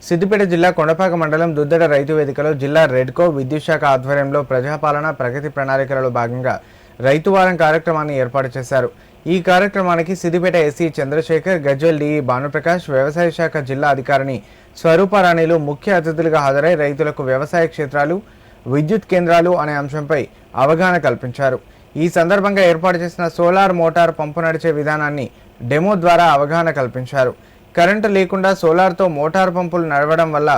సిద్దిపేట జిల్లా కొండపాక మండలం దుద్దడ రైతు వేదికలో జిల్లా రెడ్కో విద్యుత్ శాఖ ఆధ్వర్యంలో ప్రజాపాలన ప్రగతి ప్రణాళికలలో భాగంగా రైతు వారం కార్యక్రమాన్ని ఏర్పాటు చేశారు. ఈ కార్యక్రమానికి సిద్దిపేట ఎస్సీ చంద్రశేఖర్, గజ్వెల్ డిఈ భానుప్రకాష్, వ్యవసాయ శాఖ జిల్లా అధికారిని స్వరూపారాణిలు ముఖ్య అతిథులుగా హాజరై రైతులకు వ్యవసాయ క్షేత్రాలు, విద్యుత్ కేంద్రాలు అనే అంశంపై అవగాహన కల్పించారు. ఈ సందర్భంగా ఏర్పాటు చేసిన సోలార్ మోటార్ పంపు నడిచే విధానాన్ని డెమో ద్వారా అవగాహన కల్పించారు. కరెంటు లేకుండా సోలార్తో మోటార్ పంపులు నడవడం వల్ల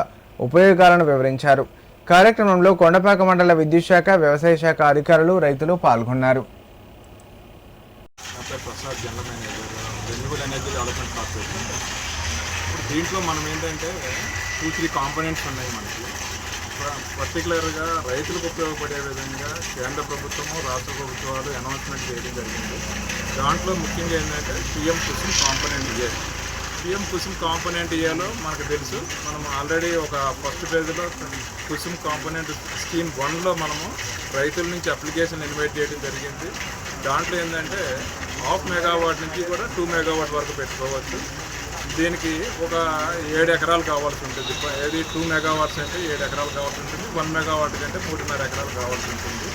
ఉపయోగాలను వివరించారు. కార్యక్రమంలో కొండపాక మండల విద్యుత్ శాఖ, వ్యవసాయ శాఖ అధికారులు, రైతులు పాల్గొన్నారు. దీంట్లో మనం ఏంటంటే 2-3 కాంపోనెంట్స్ ఉన్నాయి మనకి. పర్టికులర్గా రైతులకు ఉపయోగపడే విధంగా కేంద్ర ప్రభుత్వము, రాష్ట్ర ప్రభుత్వాలు అనౌన్స్మెంట్ చేయడం జరిగింది. దాంట్లో ముఖ్యంగా ఏంటంటే పిఎం కుసుమ్ కాంపోనెంట్ ఏ. పిఎం కుసుమ్ కాంపోనెంట్ ఏలో మనకు తెలుసు, మనం ఆల్రెడీ ఒక ఫస్ట్ ఫేజ్లో కుసుమ్ కాంపోనెంట్ స్కీమ్ 1లో మనము రైతుల నుంచి అప్లికేషన్ ఇన్వైట్ చేయడం జరిగింది. దాంట్లో ఏంటంటే 1/2 మెగావాట్ నుంచి కూడా 2 మెగావాట్ వరకు పెట్టుకోవచ్చు. దీనికి ఒక 7 ఎకరాలు కావాల్సి ఉంటుంది. ఏది 2 మెగావాట్స్ అంటే 7 ఎకరాలు కావాల్సి ఉంటుంది. 1 మెగావాట్ కంటే 3.5 ఎకరాలు కావాల్సి ఉంటుంది.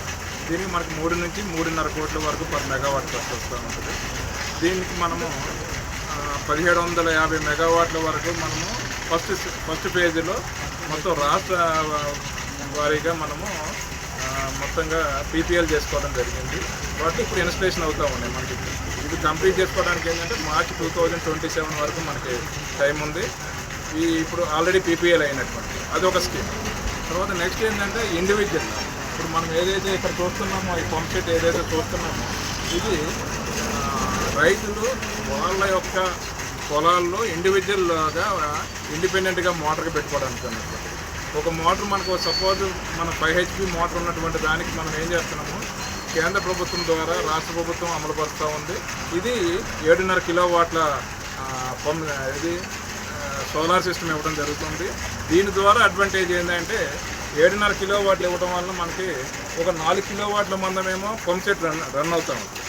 దీనికి మనకి 3 నుంచి 3.5 కోట్ల వరకు పర్ మెగావాట్ ఖర్చు వస్తూ ఉంటుంది. దీనికి మనము 1750 మెగావాట్ల వరకు మనము ఫస్ట్ ఫేజ్లో మొత్తం రాష్ట్ర వారీగా మనము మొత్తంగా పీపీఎల్ చేసుకోవడం జరిగింది. వాటి ఇప్పుడు ఇన్స్టలేషన్ అవుతూ ఉన్నాయి. మనకి ఇది కంప్లీట్ చేసుకోవడానికి ఏంటంటే మార్చ్ 2027 వరకు మనకి టైం ఉంది. ఇప్పుడు ఆల్రెడీ పీపీఎల్ అయినటువంటి అదొక స్కీమ్. తర్వాత నెక్స్ట్ ఏంటంటే ఇండివిజువల్, ఇప్పుడు మనం ఏదైతే ఇక్కడ చూస్తున్నామో ఈ పంప్ సెట్ ఏదైతే చూస్తున్నామో ఇది రైతులు వాళ్ళ యొక్క పొలాల్లో ఇండివిజువల్గా ఇండిపెండెంట్గా మోటార్కి పెట్టుకోవడానికి అన్నట్టు. ఒక మోటార్ మనకు సపోజ్ మన 5 HP మోటార్ ఉన్నటువంటి దానికి మనం ఏం చేస్తున్నాము, కేంద్ర ప్రభుత్వం ద్వారా రాష్ట్ర ప్రభుత్వం అమలుపరుస్తూ ఉంది. ఇది 7.5 కిలోవాట్ల ఇది సోలార్ సిస్టమ్ ఇవ్వడం జరుగుతుంది. దీని ద్వారా అడ్వాంటేజ్ ఏంటంటే 7.5 కిలోవాట్లు ఇవ్వడం వల్ల మనకి ఒక 4 కిలోవాట్ల మందమేమో పంప్ సెట్ రన్ అవుతూ ఉంది.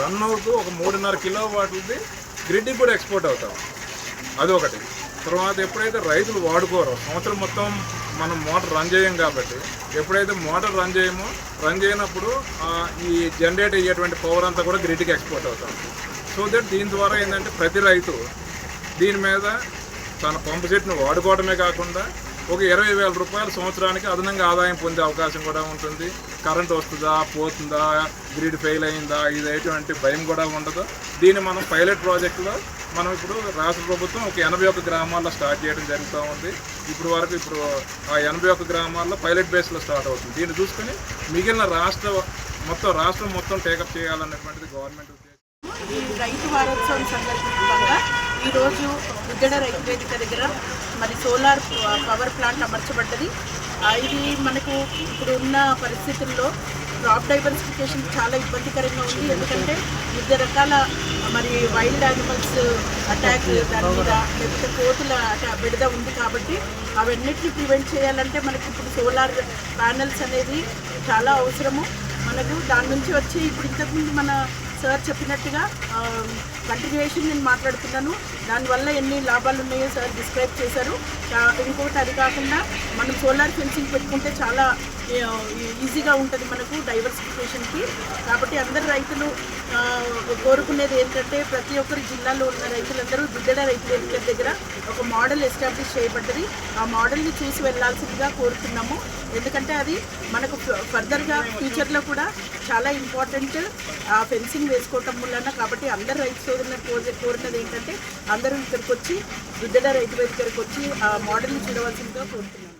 రన్ అవుతూ ఒక 3.5 కిలోవాట్లది గ్రిడ్కి కూడా ఎక్స్పోర్ట్ అవుతాం. అదొకటి. తర్వాత ఎప్పుడైతే రైతులు వాడుకోరో, సంవత్సరం మొత్తం మనం మోటార్ రన్ చేయం కాబట్టి ఎప్పుడైతే మోటార్ రన్ చేయనప్పుడు ఈ జనరేట్ అయ్యేటువంటి పవర్ అంతా కూడా గ్రిడ్కి ఎక్స్పోర్ట్ అవుతాం. సో దట్ దీని ద్వారా ఏంటంటే ప్రతి రైతు దీని మీద తన పంపు సెట్ను వాడుకోవడమే కాకుండా ఒక 20,000 రూపాయలు సంవత్సరానికి అదనంగా ఆదాయం పొందే అవకాశం కూడా ఉంటుంది. కరెంట్ వస్తుందా, పోతుందా, గ్రిడ్ ఫెయిల్ అయిందా, ఇది ఎటువంటి భయం కూడా ఉండదు. దీన్ని మనం పైలట్ ప్రాజెక్టులో మనం ఇప్పుడు రాష్ట్ర ప్రభుత్వం ఒక 81 గ్రామాల్లో స్టార్ట్ చేయడం జరుగుతూ ఉంది. ఇప్పుడు ఆ 81 గ్రామాల్లో పైలట్ బేస్లో స్టార్ట్ అవుతుంది. దీన్ని చూసుకొని మిగిలిన రాష్ట్రం మొత్తం టేకప్ చేయాలన్నటువంటిది గవర్నమెంట్ ఉద్దేశం. ఈ రైతు వారోత్సవం సందర్భంగా ఈరోజు దుద్దడ రైతు వేదిక దగ్గర మరి సోలార్ పవర్ ప్లాంట్ అమర్చబడ్డది. ఇది మనకు ఇప్పుడు ఉన్న పరిస్థితుల్లో క్రాప్ డైవర్సిఫికేషన్ చాలా ఇబ్బందికరంగా ఉంది. ఎందుకంటే వివిధ రకాల మరి వైల్డ్ యానిమల్స్ అటాక్ దాని మీద, లేకపోతే కోతుల బెడద ఉంది. కాబట్టి అవన్నిటిని ప్రివెంట్ చేయాలంటే మనకి ఇప్పుడు సోలార్ ప్యానెల్స్ అనేది చాలా అవసరము. మనకు దాని నుంచి వచ్చి ఇప్పుడు ఇంతకుముందు మన సార్ చెప్పినట్టుగా కంటిన్యూయేషన్ నేను మాట్లాడుతున్నాను. దానివల్ల ఎన్ని లాభాలు ఉన్నాయో సార్ డిస్క్రైబ్ చేశారు. ఇంకోటి అది కాకుండా మనం సోలార్ ఫెన్సింగ్ పెట్టుకుంటే చాలా ఈజీగా ఉంటుంది మనకు డైవర్సిఫికేషన్కి. కాబట్టి అందరు రైతులు కోరుకునేది ఏంటంటే ప్రతి ఒక్కరి జిల్లాలో ఉన్న రైతులందరూ దుద్దడ రైతు వేదిక దగ్గర ఒక మోడల్ ఎస్టాబ్లిష్ చేయబడ్డది. ఆ మోడల్ని చూసి వెళ్ళాల్సిందిగా కోరుతున్నాము. ఎందుకంటే అది మనకు ఫర్దర్గా ఫ్యూచర్లో కూడా చాలా ఇంపార్టెంట్ ఫెన్సింగ్ వేసుకోవటం వలన. కాబట్టి అందరు రైతు సోదరులను కోరినది ఏంటంటే అందరూ ఇక్కడికి వచ్చి దుద్దడ రైతు వేదికకి వచ్చి ఆ మోడల్ని చూడవలసిందిగా కోరుతున్నాము.